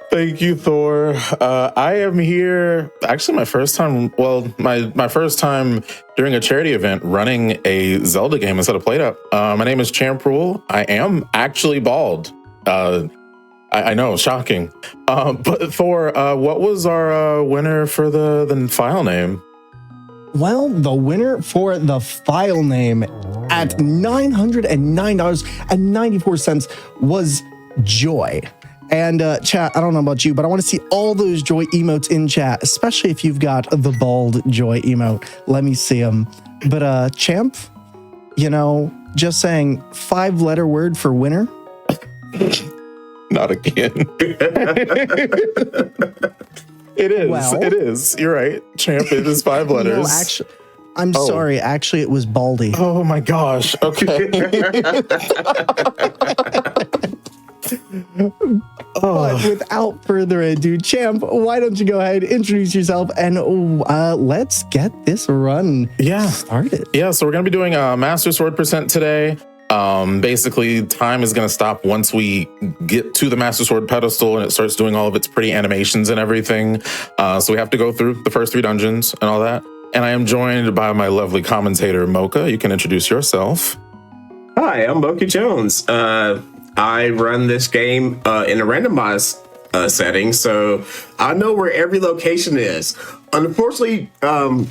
Thank you, Thor. I am here. Actually, my first time. Well, my first time during a charity event running a Zelda game instead of PlateUp. My name is champrul. I am actually bald. I know, shocking. But Thor, what was our winner for the file name? Well, the winner for the file name at $909.94 was Joy. And chat, I don't know about you, but I want to see all those Joy emotes in chat, especially if you've got the bald Joy emote. Let me see them. But Champ, just saying 5-letter word for winner. Not again. It is. Well, it is. You're right. Champ, it is 5 letters. No, actually, I'm sorry. Actually, it was Baldy. Oh my gosh. Okay. But without further ado, Champ, why don't you go ahead, introduce yourself, and let's get this run started. Yeah, so we're going to be doing a Master Sword percent today. Basically, time is going to stop once we get to the Master Sword pedestal and it starts doing all of its pretty animations and everything. So we have to go through the first 3 dungeons and all that. And I am joined by my lovely commentator, Mocha. You can introduce yourself. Hi, I'm Mocha Jones. I run this game in a randomized setting, so I know where every location is. Unfortunately,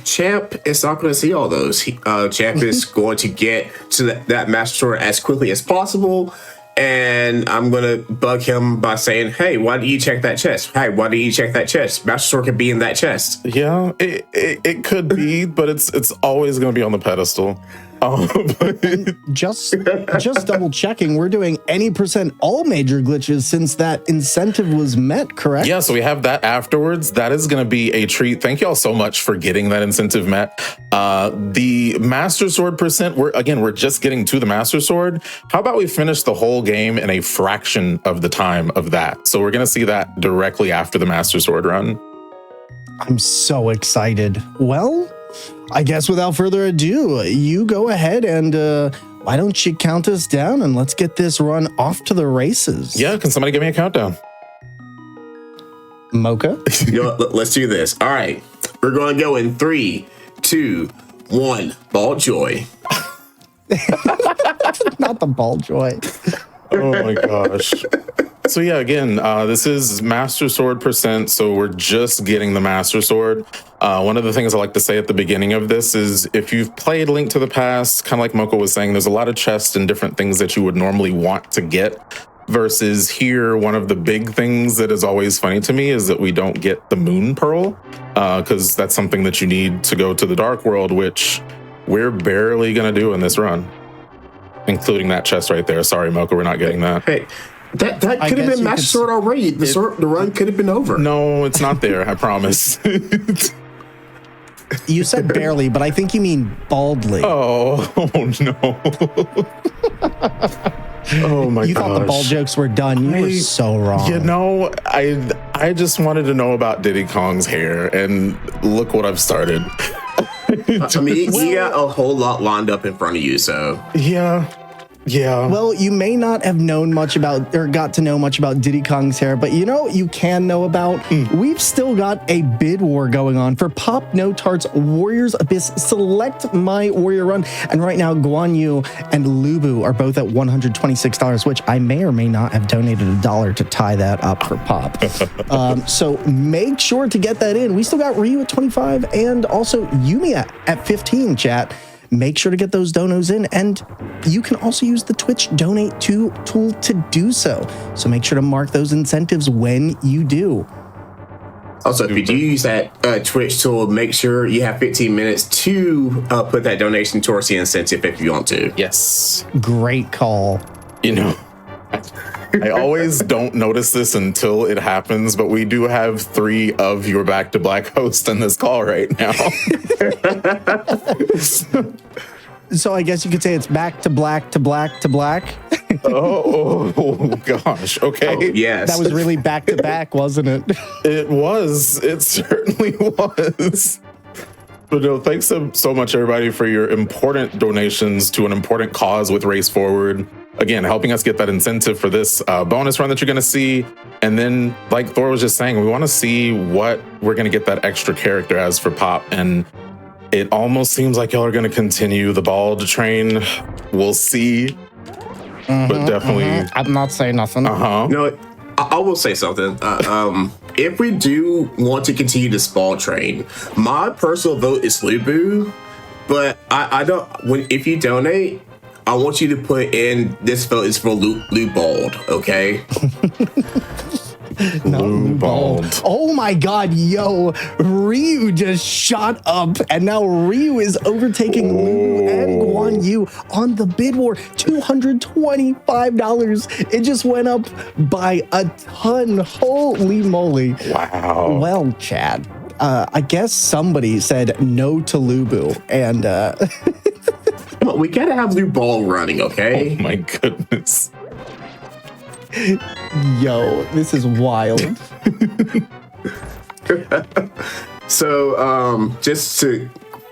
Champ is not going to see all those. Champ is going to get to that Master Sword as quickly as possible, and I'm going to bug him by saying, hey, why did you check that chest? Hey, why did you check that chest? Master Sword could be in that chest. Yeah, it could be, but it's always going to be on the pedestal. Just double checking, we're doing any percent all major glitches since that incentive was met, correct? Yeah, so we have that afterwards. That is going to be a treat. Thank you all so much for getting that incentive met. The Master Sword percent, we're just getting to the Master Sword. How about we finish the whole game in a fraction of the time of that? So we're going to see that directly after the Master Sword run. I'm so excited. Well, I guess without further ado, you go ahead and why don't you count us down and let's get this run off to the races. Yeah, can somebody give me a countdown? Mocha? Let's do this. All right, we're going to go in 3, 2, 1. Ball Joy. Not the Ball Joy. Oh my gosh. So yeah, again, this is Master Sword percent, so we're just getting the Master Sword. One of the things I like to say at the beginning of this is if you've played Link to the Past, kind of like Mocha was saying, there's a lot of chests and different things that you would normally want to get. Versus here, one of the big things that is always funny to me is that we don't get the Moon Pearl, because that's something that you need to go to the Dark World, which we're barely going to do in this run. Including that chest right there. Sorry, Mocha, we're not getting that. Hey. That could have been Master Sword already. The run could have been over. No, it's not there. I promise. You said barely, but I think you mean baldly. Oh no. Oh my gosh. You thought the ball jokes were done. You were so wrong. I just wanted to know about Diddy Kong's hair, and look what I've started. I mean, you got a whole lot lined up in front of you, so. Yeah. Well, you may not have known much about or got to know much about Diddy Kong's hair, but you can know about. We've still got a bid war going on for Pop No Tart's Warriors Abyss Select My Warrior Run. And right now, Guan Yu and Lubu are both at $126, which I may or may not have donated $1 to tie that up for Pop. So make sure to get that in. We still got Ryu at 25 and also Yumi at 15, chat. Make sure to get those donos in, and you can also use the Twitch donate to tool to do so. So make sure to mark those incentives when you do. Also, if you do use that Twitch tool, make sure you have 15 minutes to put that donation towards the incentive if you want to. Yes. Great call. I always don't notice this until it happens, but we do have 3 of your Back to Black hosts in this call right now. So I guess you could say it's back to black to black to black. Oh gosh. Okay. Oh, yes. That was really back to back, wasn't it? It was. It certainly was. But no, thanks so much, everybody, for your important donations to an important cause with Race Forward. again, helping us get that incentive for this bonus run that you're going to see. And then, like Thor was just saying, we want to see what we're going to get that extra character as for Pop. And it almost seems like y'all are going to continue the bald train. We'll see. But definitely. I'm not saying nothing. No, I will say something. If we do want to continue this ball train, my personal vote is Lubu. But I don't. If you donate, I want you to put in this vote is for Lou Bald, okay? Lou Bald. Oh my god, yo, Ryu just shot up, and now Ryu is overtaking Lulu and Guan Yu on the bid war. $225. It just went up by a ton. Holy moly. Wow. Well, Chad, I guess somebody said no to Lubu, and We gotta have Lou Bald running, okay? Oh my goodness. yo, this is wild. So, just to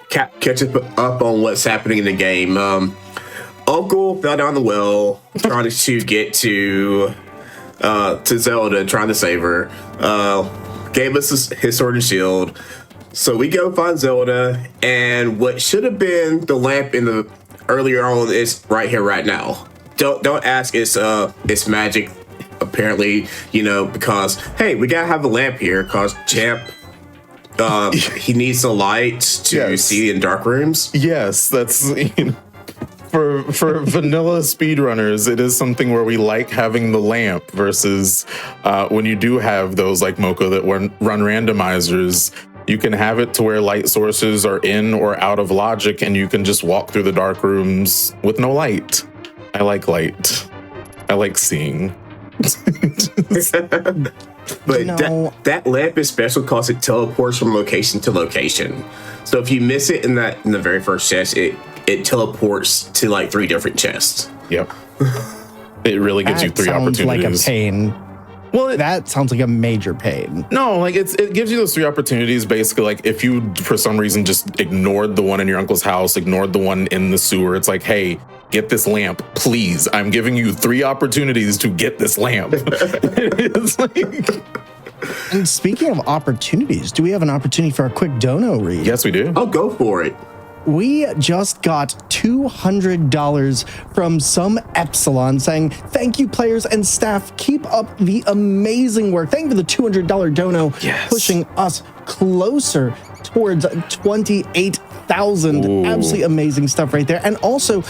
catch up on what's happening in the game, Uncle fell down the well trying to get to Zelda, trying to save her. Gave us his sword and shield. So we go find Zelda, and what should have been the lamp in the earlier on is right here, right now. Don't ask. It's magic, apparently. Because hey, we gotta have a lamp here. Cause Champ, he needs the light to see in dark rooms. Yes, that's for vanilla speedrunners, it is something where we like having the lamp versus when you do have those like Moko that run randomizers. You can have it to where light sources are in or out of logic, and you can just walk through the dark rooms with no light. I like light. I like seeing. But that lamp is special because it teleports from location to location. So if you miss it in the very first chest, it teleports to like 3 different chests. Yep. It really gives you 3 opportunities. Sounds like a pain. Well, that sounds like a major pain. No, like it gives you those 3 opportunities. Basically, like if you for some reason just ignored the one in your uncle's house, ignored the one in the sewer, it's like, hey, get this lamp, please. I'm giving you 3 opportunities to get this lamp. It's like. And speaking of opportunities, do we have an opportunity for a quick dono read? Yes, we do. I'll go for it. We just got $200 from some Epsilon saying, thank you, players and staff. Keep up the amazing work. Thank you for the $200 dono, pushing us closer towards 28,000. Absolutely amazing stuff right there. And also,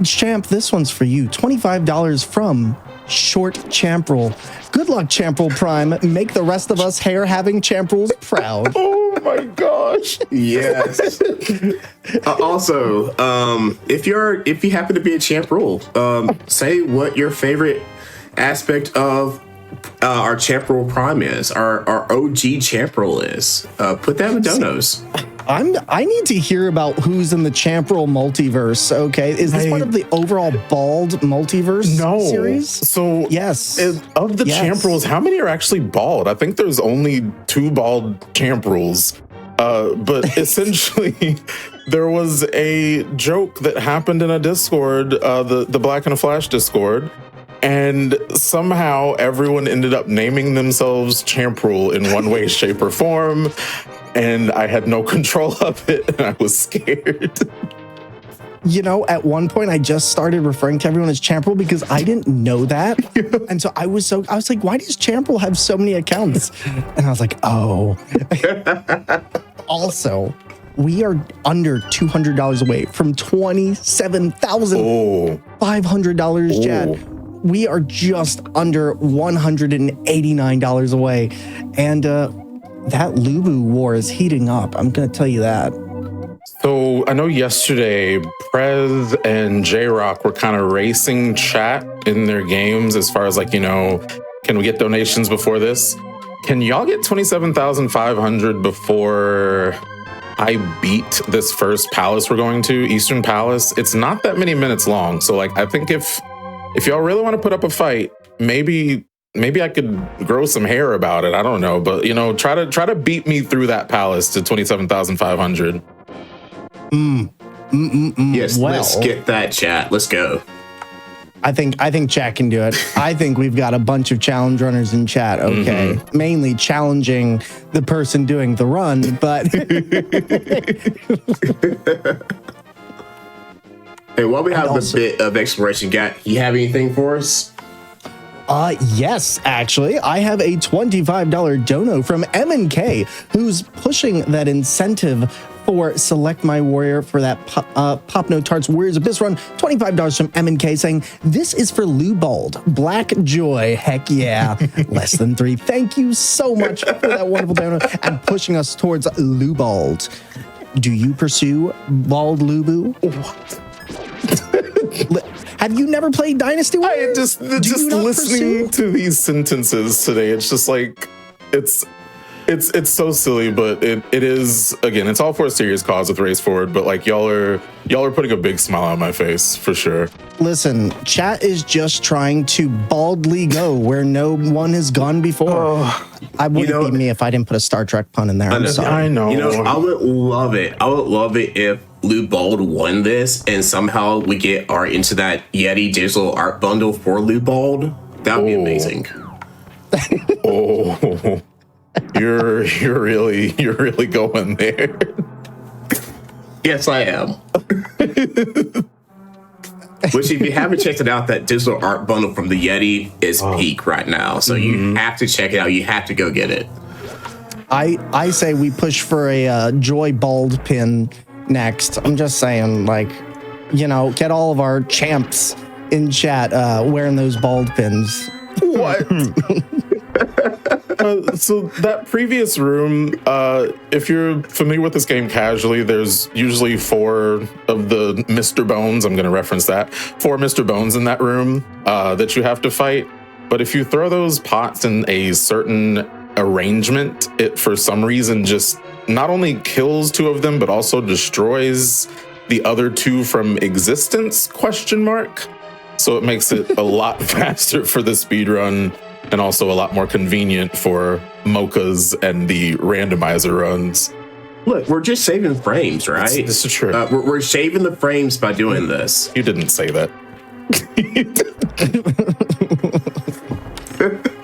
Champ, this one's for you. $25 from Short Champrul. Good luck, Champrul Prime. Make the rest of us hair-having Champruls proud. Oh my gosh. Yes. Also, if you happen to be a Champrul, say what your favorite aspect of our Champrul Prime is, our OG Champrul is. Put that in the donos. I need to hear about who's in the Champrul multiverse. Okay, is this part of the overall Bald multiverse series? So yes, of the Champruls, how many are actually bald? I think there's only 2 bald Champruls. But essentially, there was a joke that happened in a Discord, the Black and the Flash Discord, and somehow everyone ended up naming themselves Champrul in one way, shape, or form. And I had no control of it, and I was scared. At one point, I just started referring to everyone as Champrul because I didn't know that. And so I was like, why does Champrul have so many accounts? And I was like, oh. Also, we are under $200 away from $27,500, Chad. We are just under $189 away. And that Lubu war is heating up. I'm going to tell you that. So I know yesterday, Prez and J-Rock were kind of racing chat in their games as far as like, can we get donations before this? Can y'all get 27,500 before I beat this first palace we're going to, Eastern Palace? It's not that many minutes long. So like, I think if y'all really want to put up a fight, maybe I could grow some hair about it. I don't know, but try to beat me through that palace to 27,500. Yes, let's get that, chat. Let's go. I think chat can do it. I think we've got a bunch of challenge runners in chat. Okay, mainly challenging the person doing the run, but Hey, while we have the bit of exploration, you have anything for us? Yes, actually, I have a $25 dono from M&K, who's pushing that incentive for Select My Warrior for that Pop No Tarts Warriors Abyss run. $25 from M&K saying, this is for Lubald. Black Joy. Heck yeah. Less than 3. Thank you so much for that wonderful dono and pushing us towards Lubald. Do you pursue Bald Lubu? Have you never played Dynasty Warriors? Just listening to these sentences today, it's just like it's so silly, but it is, again, it's all for a serious cause with Race Forward, but like y'all are putting a big smile on my face for sure. Listen, chat is just trying to baldly go where no one has gone before. I wouldn't be me if I didn't put a Star Trek pun in there. I'm sorry. I know. I would love it. I would love it if Lou Bald won this and somehow we get art into that Yeti digital art bundle for Lou Bald. That would be amazing. Oh, you're really going there. Yes, I am. Which, if you haven't checked it out, that digital art bundle from the Yeti is peak right now. So you have to check it out. You have to go get it. I say we push for a Joy Bald pin next. I'm just saying, like, get all of our champs in chat wearing those bald pins. What? So that previous room, if you're familiar with this game casually, there's usually 4 of the Mr. Bones. I'm going to reference that. 4 Mr. Bones in that room that you have to fight. But if you throw those pots in a certain arrangement, it for some reason just not only kills 2 of them, but also destroys the other 2 from existence, ? So it makes it a lot faster for the speedrun and also a lot more convenient for mochas and the randomizer runs. Look, we're just saving frames, right? This is true. We're saving the frames by doing this. You didn't say that.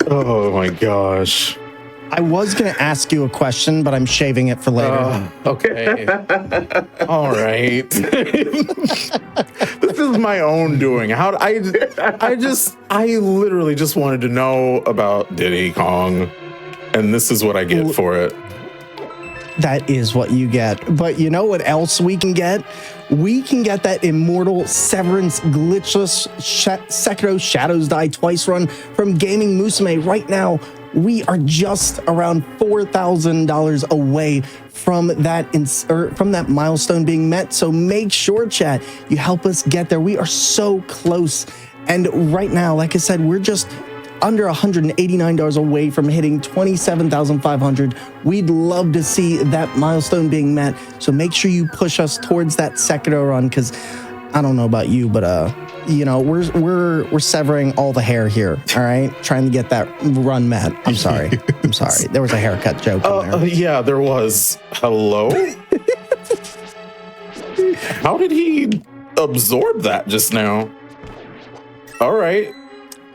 Oh my gosh. I was going to ask you a question, but I'm shaving it for later. Okay. All right. This is my own doing. I literally just wanted to know about Diddy Kong, and this is what I get for it. That is what you get. But you know what else we can get? We can get that Immortal Severance Glitchless Sekiro Shadows Die Twice run from Gaming Musume. Right now, we are just around $4,000 away from that milestone being met. So make sure, chat, you help us get there. We are so close. And right now, like I said, we're just under $189 away from hitting 27,500. We'd love to see that milestone being met. So make sure you push us towards that Sekiro run, because I don't know about you, but we're severing all the hair here. All right, trying to get that run met. I'm sorry. There was a haircut joke in there. Yeah, there was. Hello. How did he absorb that just now? All right.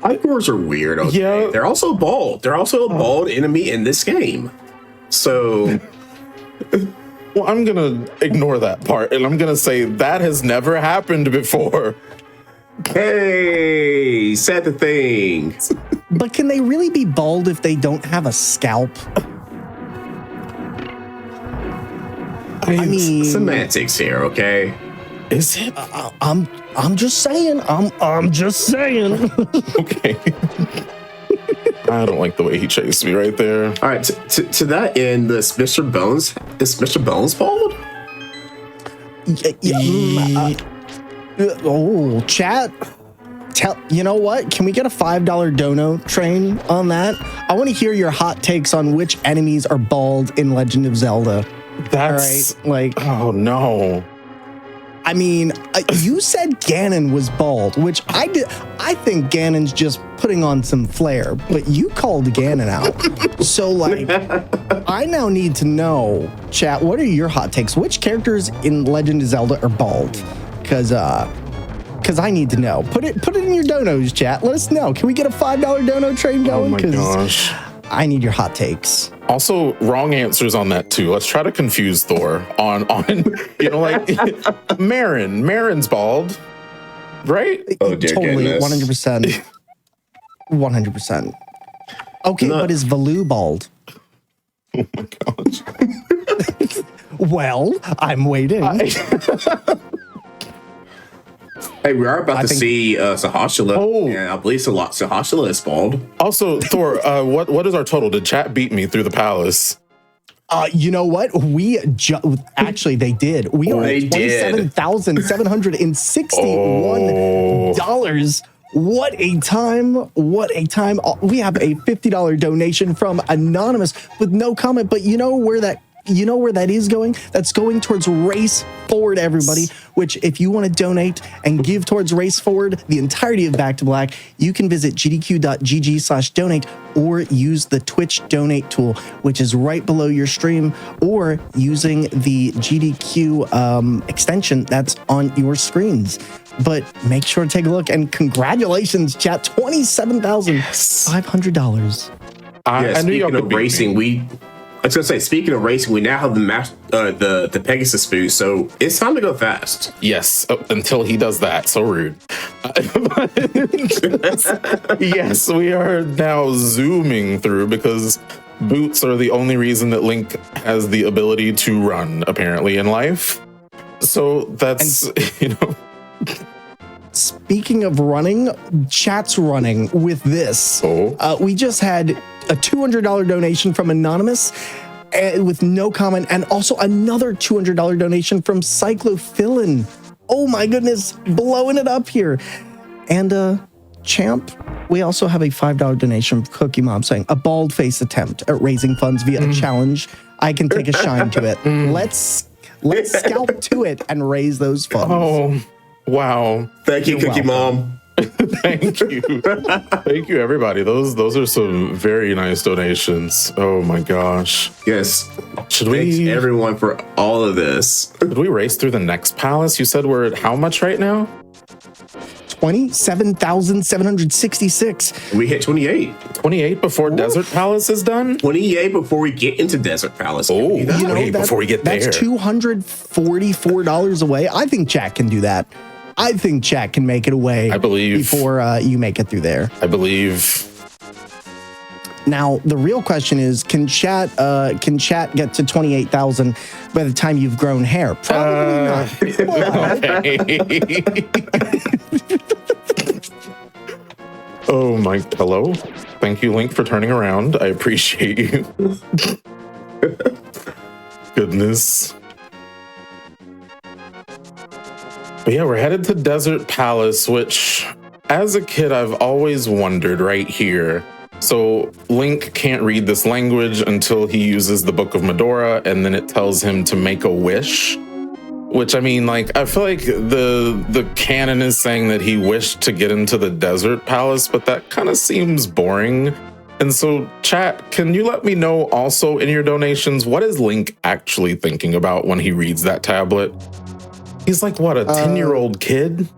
Icors are weird. Okay? Yeah. They're also bald. They're also a bald enemy in this game. So, well, I'm gonna ignore that part, and I'm gonna say that has never happened before. Hey, said the thing. But can they really be bald if they don't have a scalp? I mean, semantics here, okay? Is it? I'm just saying. I'm just saying. Okay. I don't like the way he chased me right there. All right, to that end, this Mr. Bones, is Mr. Bones bald? Chat. You know what? Can we get a $5 dono train on that? I want to hear your hot takes on which enemies are bald in Legend of Zelda. That's all right. Like, oh no. I mean, you said Ganon was bald, which I did. I think Ganon's just putting on some flair, but you called Ganon out. So, like, I now need to know, chat, what are your hot takes? Which characters in Legend of Zelda are bald? Because because I need to know. Put it in your donos, chat. Let us know. Can we get a $5 dono train going? Oh my gosh. I need your hot takes. Also, wrong answers on that too. Let's try to confuse Thor on like Marin's bald, right? Oh dear Totally, goodness. 100%. 100%. Okay, but is Valoo bald? Oh my gosh. Well, I'm waiting. Hey, we are about to see Sahashala. Oh. Yeah, I believe Sahashala is bald. Also, Thor, what is our total? Did chat beat me through the palace? You know what? Actually, they did. We are at $27,761. What a time. What a time. We have a $50 donation from Anonymous with no comment, but you know where that is going? That's going towards Race Forward, everybody, which if you want to donate and give towards Race Forward, the entirety of Back to Black, you can visit gdq.gg/donate or use the Twitch donate tool, which is right below your stream, or using the GDQ extension that's on your screens. But make sure to take a look, and congratulations, chat, $27,500. I knew y'all could beat racing, me. I was gonna say, speaking of racing, we now have the Pegasus boost, so it's time to go fast. Yes, until he does that. So rude. Yes, we are now zooming through because boots are the only reason that Link has the ability to run, apparently, in life. So that's, Speaking of running, chat's running with this. We just had a $200 donation from Anonymous with no comment, and also another $200 donation from Cyclophilin. Oh my goodness, blowing it up here. And Champ, we also have a $5 donation from Cookie Mom saying, a bald face attempt at raising funds via a challenge. I can take a shine to it. Let's scalp to it and raise those funds. Oh, wow. Thank you, Cookie Mom. Thank you. Thank you, everybody. Those are some very nice donations. Oh my gosh. Yes. Thanks everyone for all of this. Should we race through the next palace? You said we're at how much right now? 27,766. We hit 28. 28 before Desert Palace is done? 28 before we get into Desert Palace. Oh, before we get there. That's $244 away. I think chat can do that. I think chat can make it away. I believe. Before you make it through there. I believe. Now, the real question is, can chat get to 28,000 by the time you've grown hair? Probably not. Okay. Oh my, hello? Thank you, Link, for turning around. I appreciate you. Goodness. But yeah, we're headed to Desert Palace, which, as a kid, I've always wondered right here. So Link can't read this language until he uses the Book of Medora, and then it tells him to make a wish. Which, I mean, like, I feel like the canon is saying that he wished to get into the Desert Palace, but that kind of seems boring. And so, chat, can you let me know also in your donations, what is Link actually thinking about when he reads that tablet? He's like, what, a 10-year-old kid?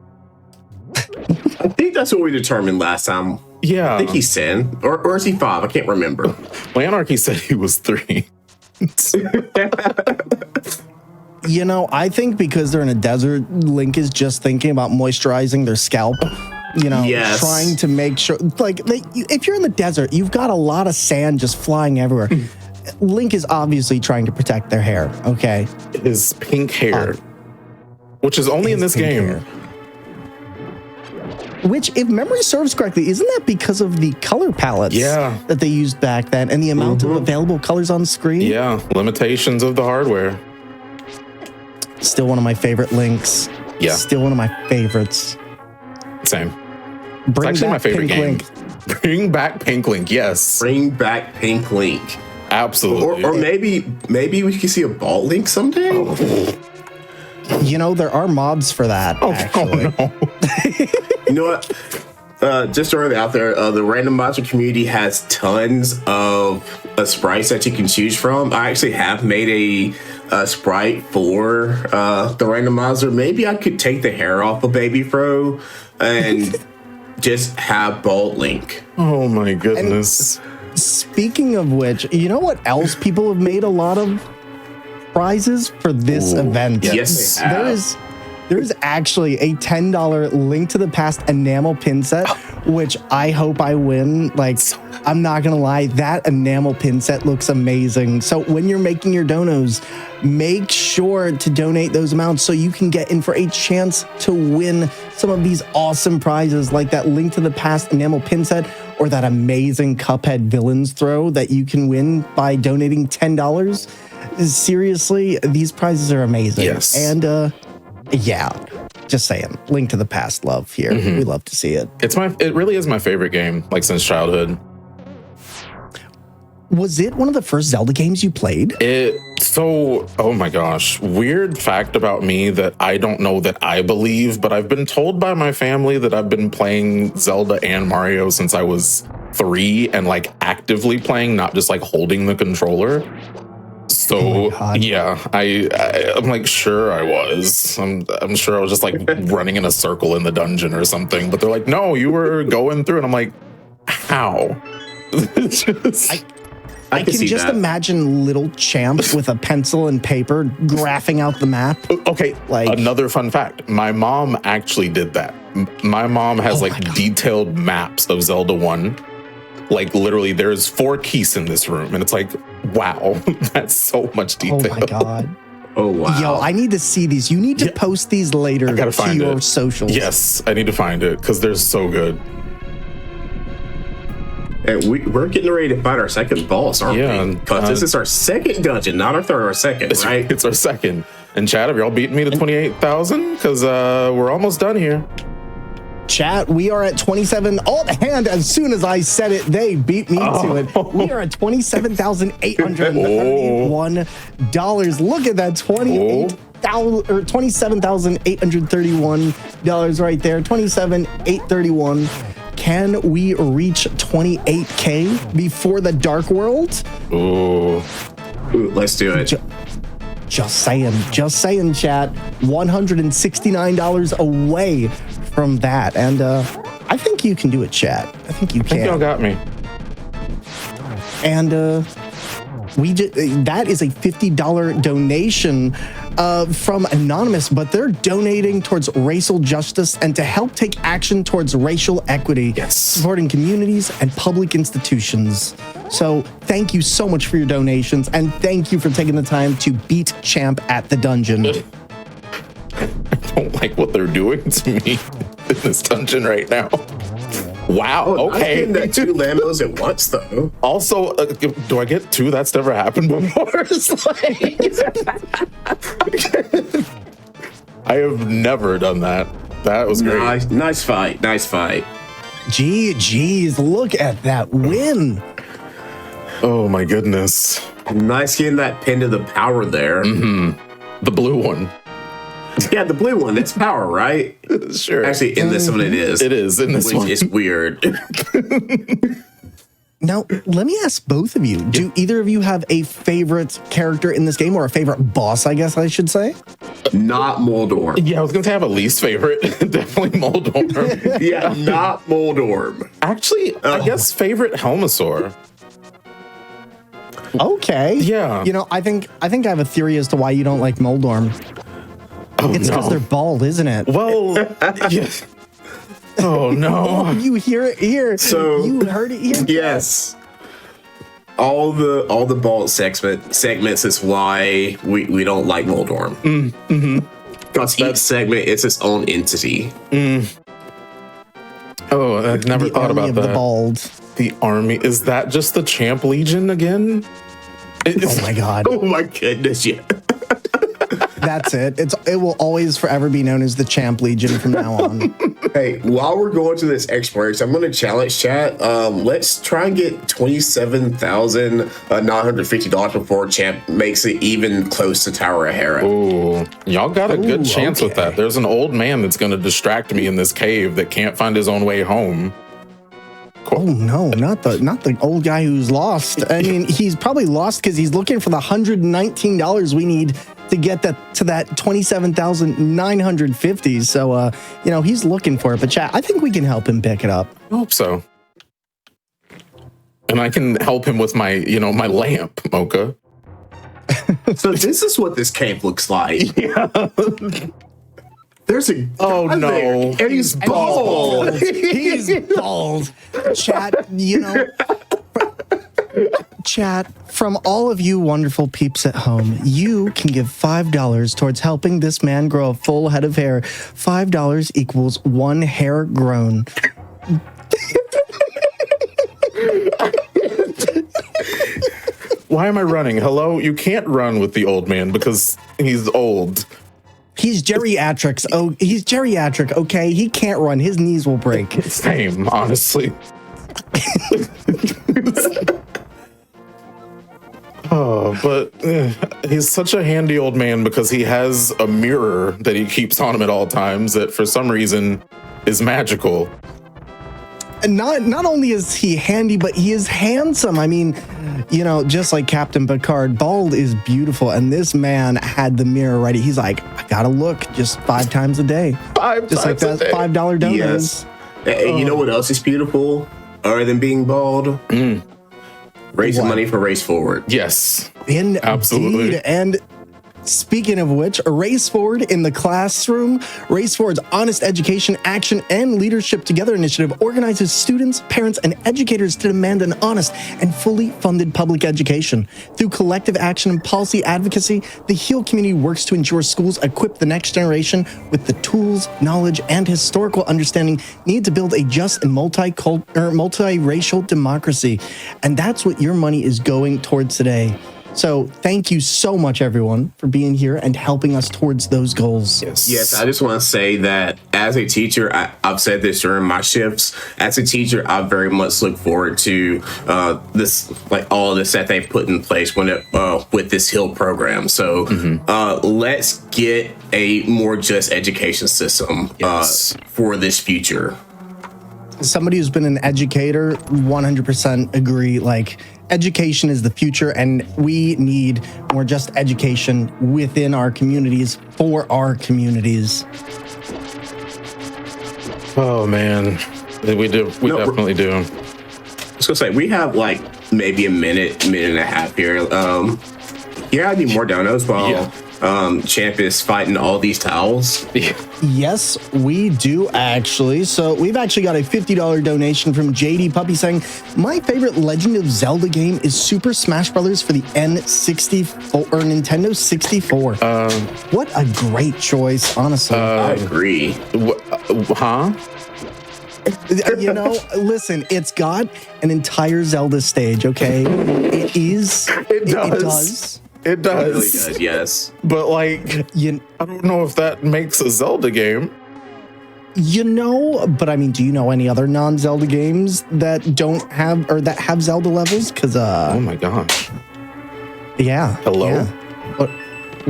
I think that's what we determined last time. Yeah. I think he's 10. Or is he 5? I can't remember. Well, Anarchy said he was 3. You know, I think because they're in a desert, Link is just thinking about moisturizing their scalp. You know, trying to make sure, like, if you're in the desert, you've got a lot of sand just flying everywhere. Link is obviously trying to protect their hair, okay? His pink hair, which is only in this game. Which, if memory serves correctly, isn't that because of the color palettes that they used back then and the amount of available colors on screen? Yeah, limitations of the hardware. Still one of my favorite Links. Yeah. Still one of my favorites. Same. It's actually my favorite game. Bring back Pink Link, yes. Bring back Pink Link. Absolutely. Or maybe we could see a bald Link someday. Oh. You know, there are mods for that, actually. Oh, no. You know what? just throwing it out there, the randomizer community has tons of sprites that you can choose from. I actually have made a sprite for the randomizer. Maybe I could take the hair off of Baby Fro and just have Bolt Link. Oh my goodness. And speaking of which, you know what else people have made a lot of prizes for this event? Yes, they have. There is actually a $10 Link to the Past enamel pin set, which I hope I win. Like, I'm not going to lie, that enamel pin set looks amazing. So when you're making your donos, make sure to donate those amounts so you can get in for a chance to win some of these awesome prizes like that Link to the Past enamel pin set or that amazing Cuphead villains throw that you can win by donating $10. Seriously, these prizes are amazing. Yes. And, yeah, just saying. Link to the Past love here. Mm-hmm. We love to see it. It really is my favorite game, like since childhood. Was it one of the first Zelda games you played? Oh my gosh. Weird fact about me that I don't know that I believe, but I've been told by my family that I've been playing Zelda and Mario since I was 3 and like actively playing, not just like holding the controller. So yeah, I'm like, sure I was. I'm sure I was just like running in a circle in the dungeon or something. But they're like, no, you were going through, and I'm like, how? I can just imagine little Champ with a pencil and paper graphing out the map. Okay, like another fun fact. My mom actually did that. My mom has detailed maps of Zelda 1. Like literally there's 4 keys in this room and it's like, wow, that's so much detail. Oh my God. Oh wow. Yo, I need to see these. You need to post these later to your socials. Yes, I need to find it because they're so good. And we're getting ready to find our second boss, aren't we? Because this is our second dungeon, not our third or second, right? It's our second. And Chad, have y'all beaten me to 28,000? Because we're almost done here. Chat, we are at 27. Oh, and as soon as I said it, they beat me to it. We are at $27,831. Look at that, $27,831 right there. 27,831. Can we reach 28K before the Dark World? Ooh, let's do it. Just saying, chat. $169 away from that, and I think you can do it, chat. I think you can. I think y'all got me. And that is a $50 donation from Anonymous, but they're donating towards racial justice and to help take action towards racial equity, supporting communities and public institutions. So thank you so much for your donations, and thank you for taking the time to beat Champ at the dungeon. I don't like what they're doing to me in this dungeon right now. Wow. Okay. I that 2 Lambos at once, though. Also, do I get 2? That's never happened before. I have never done that. That was great. Nice fight. Geez, look at that win. Oh my goodness. Nice getting that pin to the power there. Mm-hmm. The blue one. Yeah, the blue one. That's power, right? Sure. Actually, in this one it is. It is in this one. Which is weird. Now, let me ask both of you. Do either of you have a favorite character in this game, or a favorite boss, I guess I should say? Not Moldorm. Yeah, I was going to say I have a least favorite. Definitely Moldorm. Yeah, not Moldorm. Actually, I guess favorite Helmasaur. Okay. Yeah. You know, I think I have a theory as to why you don't like Moldorm. It's because they're bald, isn't it? Well, yeah. Oh no! You hear it here. So you heard it here. Yes. All the bald segments is why we don't like Moldorm. Because each segment is its own entity. Oh, I've never thought about that. The bald. The army, is that just the Champ Legion again? Oh my God! Oh my goodness! Yeah. That's it. It will always forever be known as the Champ Legion from now on. Hey, while we're going to this exploration, I'm going to challenge chat. Let's try and get $27,950 before Champ makes it even close to Tower of Hera. Ooh, y'all got a good chance with that. There's an old man that's going to distract me in this cave that can't find his own way home. Cool. Oh no, not the old guy who's lost. I mean, he's probably lost because he's looking for the $119 we need to get that 27,950. So he's looking for it. But chat, I think we can help him pick it up. I hope so. And I can help him with my lamp, Mocha. So this is what this cave looks like. Yeah. There's a no, there, and he's bald. He's bald. Chat, chat, from all of you wonderful peeps at home, you can give $5 towards helping this man grow a full head of hair. $5 equals 1 hair grown. Why am I running? Hello? You can't run with the old man because he's old. He's geriatrics. Oh, he's geriatric, okay? He can't run. His knees will break. Same, honestly. But he's such a handy old man because he has a mirror that he keeps on him at all times that for some reason is magical. And not only is he handy, but he is handsome. I mean, just like Captain Picard, bald is beautiful. And this man had the mirror ready. He's like, I gotta look just 5 times a day. Just like that $5 donut. Yes. And you know what else is beautiful other than being bald? Raising money for Race Forward. Yes. Absolutely. And speaking of which, Race Forward in the Classroom, Race Forward's Honest Education, Action, and Leadership Together initiative organizes students, parents, and educators to demand an honest and fully funded public education. Through collective action and policy advocacy, the HEAL community works to ensure schools equip the next generation with the tools, knowledge, and historical understanding needed to build a just and multiracial democracy. And that's what your money is going towards today. So thank you so much, everyone, for being here and helping us towards those goals. Yes, I just want to say that as a teacher, I've said this during my shifts. As a teacher, I very much look forward to this, like all of this that they've put in place with this HEAL program. So let's get a more just education system for this future. Somebody who's been an educator, 100% agree. Like, education is the future, and we need more just education within our communities for our communities. Oh man, we do. We definitely do. I was gonna say we have like maybe a minute and a half here. I need more donuts while Champ is fighting all these towels. Yes, we do actually. So we've actually got a $50 donation from JD Puppy saying, my favorite Legend of Zelda game is Super Smash Brothers for the N64 or Nintendo 64. What a great choice, honestly. I agree. Listen, it's got an entire Zelda stage, okay? It does. It really does, yes. But I don't know if that makes a Zelda game. But I mean, do you know any other non-Zelda games that don't have or that have Zelda levels? Because oh my gosh. Yeah. Hello. Yeah.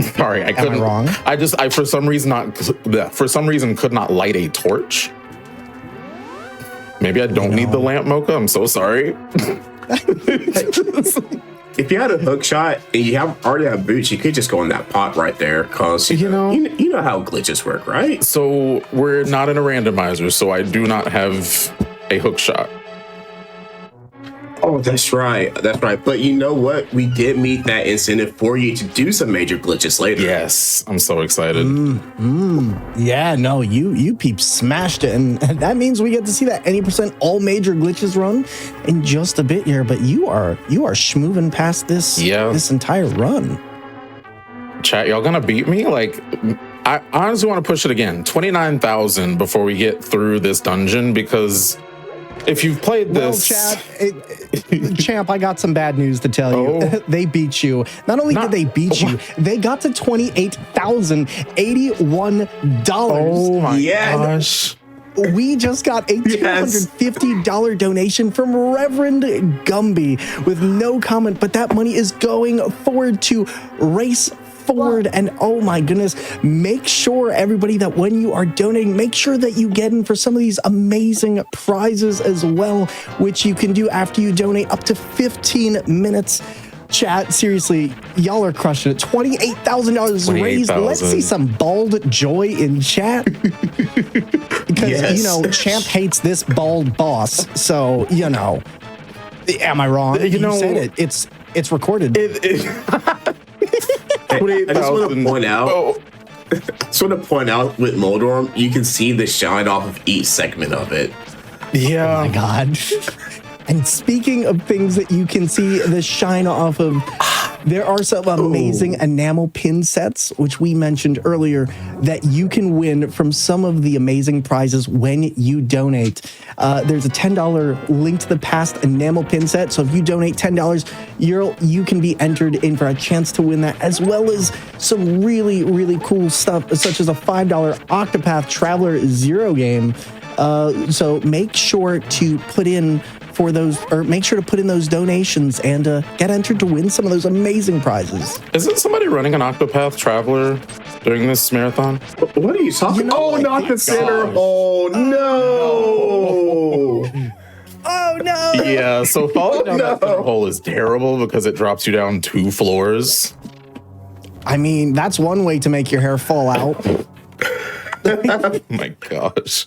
Sorry, I couldn't. Am I wrong? I for some reason could not light a torch. Maybe I don't need the lamp, Mocha. I'm so sorry. If you had a hook shot and you already have boots, you could just go in that pot right there. Cause you know how glitches work, right? So we're not in a randomizer, so I do not have a hook shot. Oh, that's right. But you know what? We did meet that incentive for you to do some major glitches later. Yes, I'm so excited. Yeah, no, you peeps smashed it, and that means we get to see that 80% all major glitches run in just a bit here. But you are schmoving past this entire run. Chat, y'all gonna beat me? I honestly want to push it again. 29,000 before we get through this dungeon because if you've played Well, this, Champ, I got some bad news to tell you. Oh. They beat you. Not only did they beat you, they got to $28,081. oh my Yeah. gosh. We just got a $250 donation from Reverend Gumby with no comment, but that money is going forward to Race Forward. And oh my goodness, make sure, everybody, that when you are donating, make sure that you get in for some of these amazing prizes as well, which you can do after you donate up to 15 minutes. Chat, seriously, y'all are crushing it. $28,000 raised. Let's see some bald joy in chat. Because, you know, Champ hates this bald boss. So, you know, am I wrong? You said it. It's recorded. I just want to point out. With Moldorm, you can see the shine off of each segment of it. Yeah. Oh my God. And speaking of things that you can see the shine off of, there are some amazing enamel pin sets, which we mentioned earlier, that you can win from some of the amazing prizes when you donate. There's a $10 Link to the Past enamel pin set. So if you donate $10, you can be entered in for a chance to win that, as well as some really, really cool stuff, such as a $5 Octopath Traveler Zero game. So make sure to put in for those, or make sure to put in those donations and get entered to win some of those amazing prizes. Isn't somebody running an Octopath Traveler during this marathon? What are you talking about? Oh, not the center. Oh, no. Oh, no. Yeah, so falling down that center hole is terrible because it drops you down 2 floors. I mean, that's one way to make your hair fall out. Oh my gosh.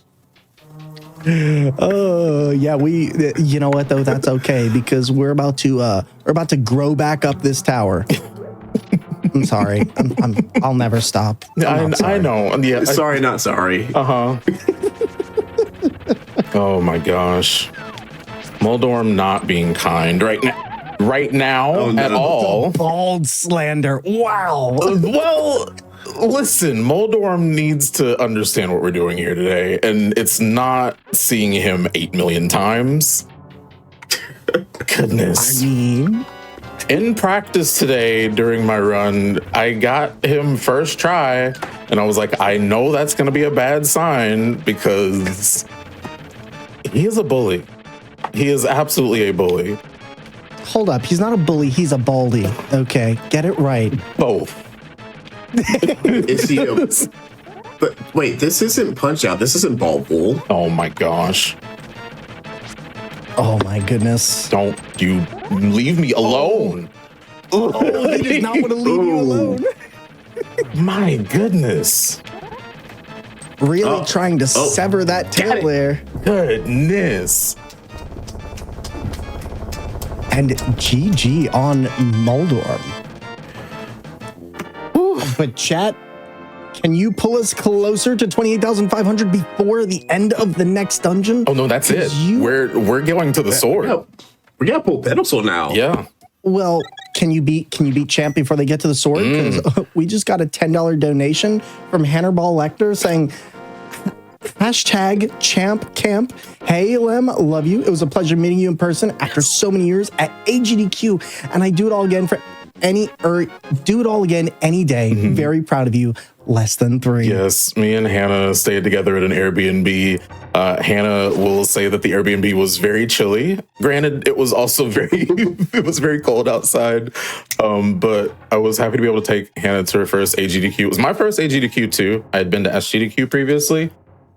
Yeah, you know what though? That's okay, because we're about to grow back up this tower. I'm sorry. I'll never stop. I know. Yeah. Sorry, not sorry. Oh my gosh. Moldorm not being kind right now at all. Bald slander. Wow. Well, listen, Moldorm needs to understand what we're doing here today, and it's not seeing him 8 million times. Goodness. I mean, in practice today during my run, I got him first try, and I was like, I know that's going to be a bad sign because he is a bully. He is absolutely a bully. hold up. He's not a bully. He's a baldy. Okay, get it right. Both. Is he a, but wait, this isn't Punch Out. This isn't Ball Bull. Oh my gosh. Oh my goodness. Don't you leave me alone. Oh, he does not want to leave you alone. My goodness. Really trying to sever that tail there. Goodness. And GG on Moldorm. But chat, can you pull us closer to 28,500 before the end of the next dungeon? Oh no, that's it. We're going to the sword. We gotta pull pedestal now. Yeah. Well, can you beat Champ before they get to the sword? Because we just got a $10 donation from Hannibal Lecter saying, #ChampCamp. Hey, Lem, love you. It was a pleasure meeting you in person after so many years at AGDQ, and I do it all again any day. Very proud of you. Less than 3. Yes, me and Hannah stayed together at an Airbnb. Hannah will say that the Airbnb was very chilly. Granted, it was also very cold outside. But I was happy to be able to take Hannah to her first AGDQ. It was my first AGDQ too. I had been to SGDQ previously,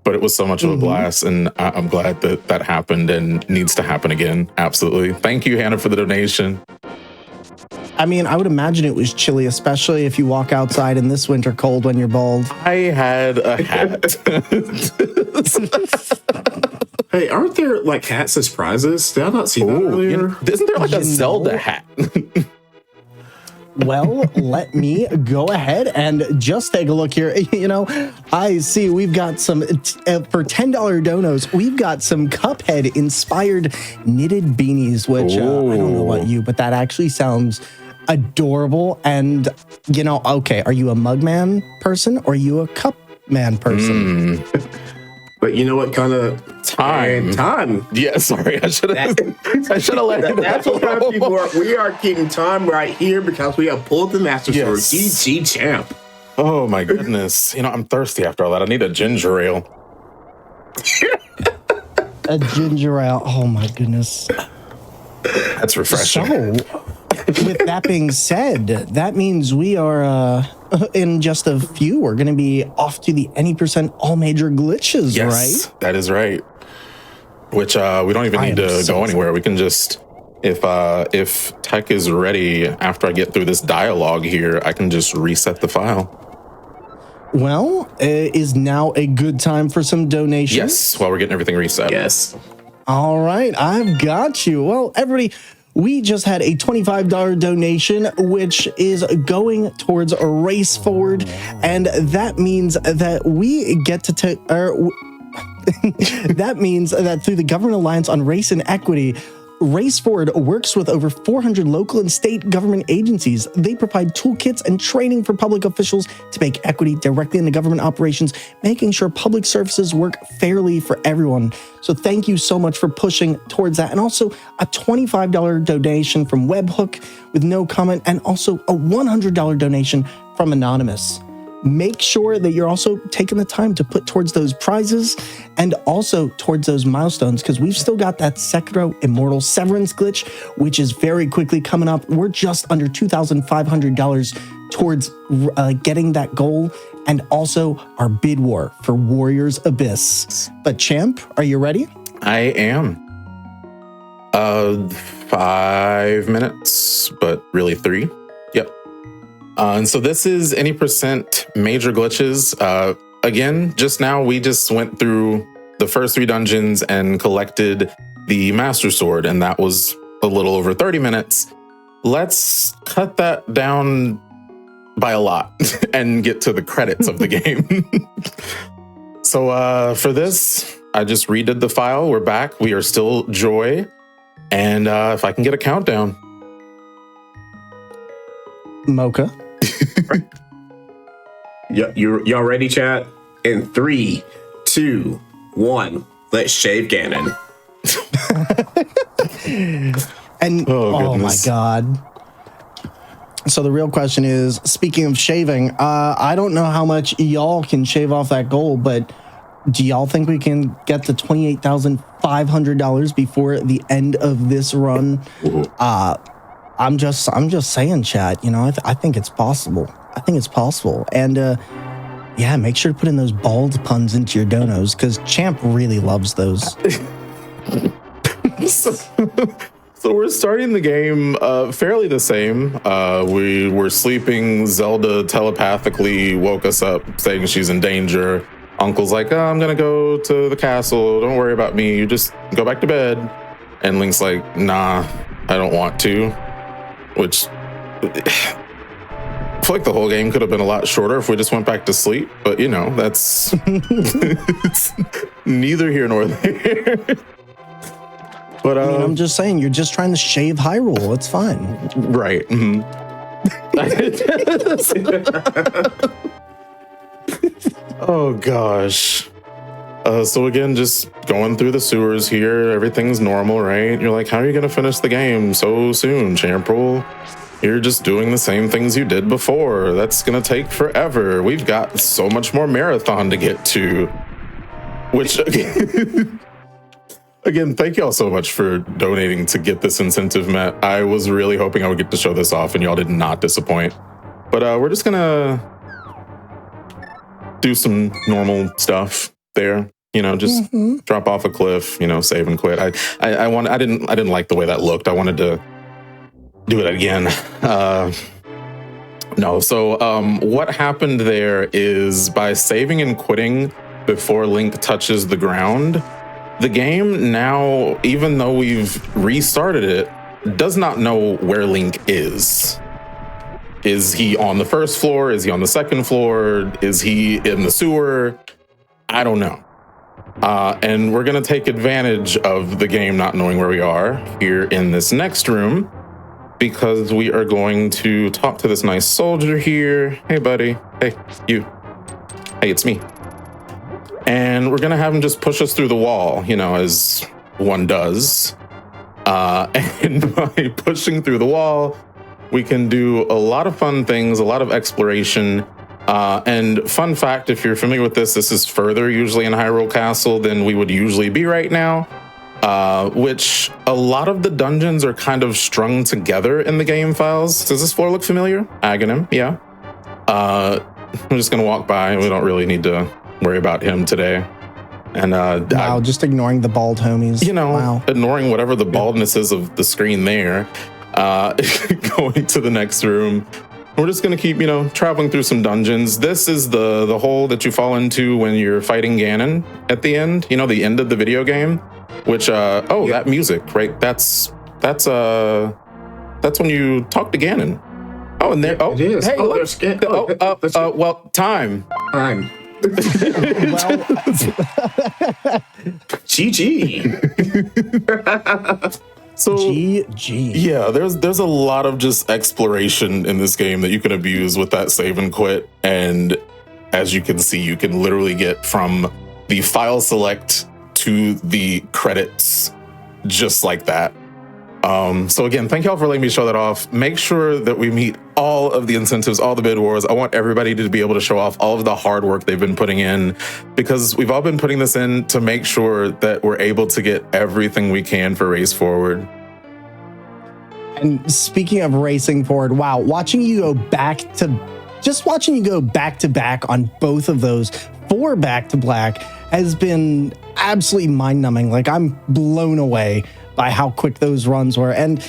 but it was so much of a blast, and I'm glad that that happened and needs to happen again. Absolutely. Thank you, Hannah, for the donation. I mean, I would imagine it was chilly, especially if you walk outside in this winter cold when you're bald. I had a hat. Hey, aren't there like hats as prizes? Did I not see that earlier? Isn't there like a Zelda hat? Well, let me go ahead and just take a look here. You know, I see we've got some, for $10 donos, we've got some Cuphead-inspired knitted beanies, which I don't know about you, but that actually sounds adorable. And, you know, okay, are you a Mugman person or are you a Cup Man person? But you know what kind of Time. time? Yeah, sorry. I should have let you That's what kind of people are. We are keeping time right here because we have pulled the Master Sword. Yes. GG champ. Oh my goodness. I'm thirsty after all that. I need a ginger ale. A ginger ale. Oh my goodness. That's refreshing. So, with that being said, that means we are in just a few. We're going to be off to the any % all major glitches, Yes, right? that is right. Which we don't even need to go anywhere. We can just, if tech is ready, after I get through this dialogue here, I can just reset the file. Well, is now a good time for some donations? Yes, while we're getting everything reset. Yes. All right, I've got you. Well, everybody, we just had a $25 donation, which is going towards a race forward, and that means that we get to that means that through the Government Alliance on Race and Equity, Race Forward works with over 400 local and state government agencies. They provide toolkits and training for public officials to make equity directly into government operations, making sure public services work fairly for everyone. So thank you so much for pushing towards that. And also a $25 donation from Webhook with no comment, and also a $100 donation from Anonymous. Make sure that you're also taking the time to put towards those prizes and also towards those milestones, because we've still got that Sekiro Immortal Severance glitch, which is very quickly coming up. We're just under $2,500 towards getting that goal, and also our bid war for Warriors Abyss. But Champ, are you ready? I am. 5 minutes, but really 3. Yep. And so this is any % major glitches. Again, just now we just went through the first 3 dungeons and collected the Master Sword, and that was a little over 30 minutes. Let's cut that down by a lot and get to the credits of the game. So for this, I just redid the file. We're back. We are still Joy. And if I can get a countdown. Mocha. Y'all ready, chat? In 3, 2, 1, let's shave Ganon. And oh my god. So the real question is, speaking of shaving, I don't know how much y'all can shave off that goal, but do y'all think we can get to $28,500 before the end of this run? I'm just saying, chat, I think it's possible. I think it's possible. And yeah, make sure to put in those bald puns into your donos, because Champ really loves those. So we're starting the game fairly the same. We were sleeping. Zelda telepathically woke us up saying she's in danger. Uncle's like, I'm going to go to the castle. Don't worry about me. You just go back to bed. And Link's like, nah, I don't want to. Which, I feel like the whole game could have been a lot shorter if we just went back to sleep. But, that's neither here nor there. But I'm just saying, you're just trying to shave Hyrule. It's fine. Right. Mm-hmm. Oh, gosh. So again, just going through the sewers here. Everything's normal, right? You're like, how are you going to finish the game so soon, champrul? You're just doing the same things you did before. That's going to take forever. We've got so much more marathon to get to. Which, again, thank y'all so much for donating to get this incentive met. I was really hoping I would get to show this off, and y'all did not disappoint. But we're just going to do some normal stuff there. Just drop off a cliff, save and quit. I didn't like the way that looked. I wanted to do it again. No. So what happened there is, by saving and quitting before Link touches the ground, the game now, even though we've restarted it, does not know where Link is. Is he on the first floor? Is he on the second floor? Is he in the sewer? I don't know. And we're going to take advantage of the game not knowing where we are here in this next room, because we are going to talk to this nice soldier here. Hey, buddy. Hey, you. Hey, it's me. and we're gonna have him just push us through the wall, as one does. And by pushing through the wall, we can do a lot of fun things, a lot of exploration. And fun fact, if you're familiar with this is further usually in Hyrule Castle than we would usually be right now, which a lot of the dungeons are kind of strung together in the game files. Does this floor look familiar? Aghanim, yeah. I'm just gonna walk by. We don't really need to worry about him today. And wow, just ignoring the bald homies. Wow. Ignoring whatever the baldness is of the screen there. Going to the next room. We're just gonna keep, traveling through some dungeons. This is the hole that you fall into when you're fighting Ganon at the end. The end of the video game. Which that music, right? That's when you talk to Ganon. Oh, and there. Oh, it is. Hey, oh, look. there's Well, time. Time. Well, GG. So GG. yeah, there's a lot of just exploration in this game that you can abuse with that save and quit. And as you can see, you can literally get from the file select to the credits just like that. So again, thank y'all for letting me show that off. Make sure that we meet all of the incentives, all the bid wars. I want everybody to be able to show off all of the hard work they've been putting in, because we've all been putting this in to make sure that we're able to get everything we can for Race Forward. And speaking of racing forward, wow, watching you go back to back on both of those 4 back-to-back has been absolutely mind-numbing. Like, I'm blown away by how quick those runs were. And,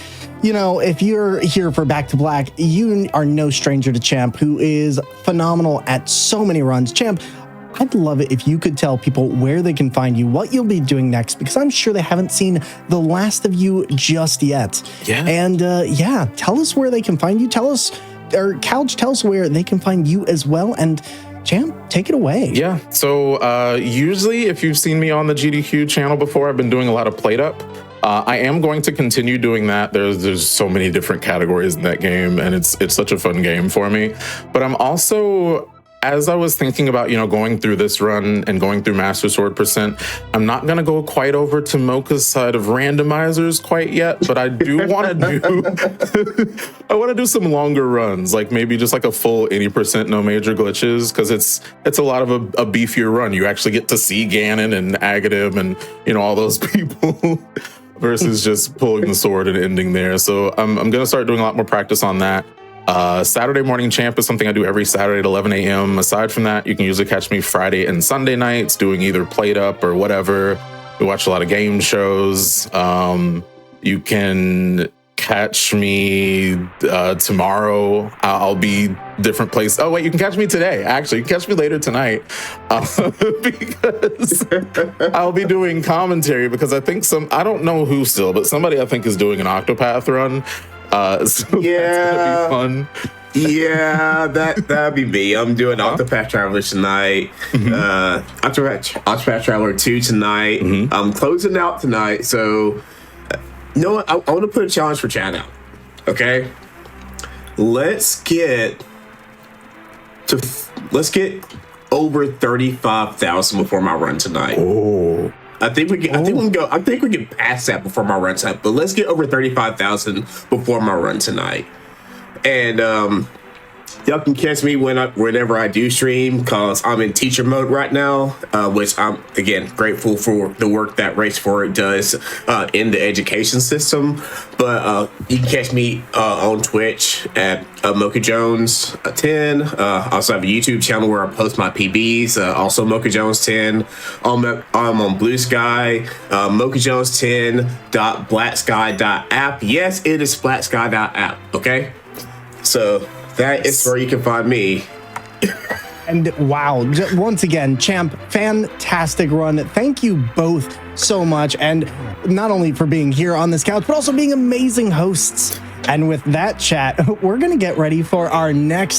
if you're here for Back to Black, you are no stranger to Champ, who is phenomenal at so many runs. Champ, I'd love it if you could tell people where they can find you, what you'll be doing next, because I'm sure they haven't seen the last of you just yet. Yeah. And tell us where they can find you. Couch, tell us where they can find you as well. And Champ, take it away. Yeah. So usually if you've seen me on the GDQ channel before, I've been doing a lot of Plate Up. I am going to continue doing that. There's so many different categories in that game, and it's such a fun game for me. But I'm also, as I was thinking about, going through this run and going through Master Sword %, I'm not going to go quite over to Mocha's side of randomizers quite yet, but I do want to do some longer runs, like maybe just like a full 80% no major glitches, because it's a lot of a beefier run. You actually get to see Ganon and Aghanim and, all those people. Versus just pulling the sword and ending there. So I'm going to start doing a lot more practice on that. Saturday Morning Champ is something I do every Saturday at 11 a.m. Aside from that, you can usually catch me Friday and Sunday nights doing either Plate Up or whatever. We watch a lot of game shows. You can catch me tomorrow. I'll be different place. Oh wait, you can catch me today. Actually, you can catch me later tonight because I'll be doing commentary, because I think I don't know who still, but somebody I think is doing an Octopath run. So yeah, that's gonna be fun. Yeah, that'd be me. I'm doing Octopath Traveler tonight. Octopath Traveler 2 tonight. I'm closing out tonight. So, you know what? I want to put a challenge for Chad out. Okay, let's get over 35,000 before my run tonight. Oh. I think we can pass that before my run tonight, but let's get over 35,000 before my run tonight. And y'all can catch me whenever I do stream, because I'm in teacher mode right now, which I'm, again, grateful for the work that Race Forward does in the education system. But you can catch me on Twitch at Mocha Jones 10. I also have a YouTube channel where I post my PBs, also Mocha Jones 10. I'm on Blue Sky, mochajones10.blacksky.app. Yes, it is blacksky.app, okay? So that is where you can find me. And wow, once again, Champ, fantastic run. Thank you both so much. And not only for being here on this couch, but also being amazing hosts. And with that chat, we're going to get ready for our next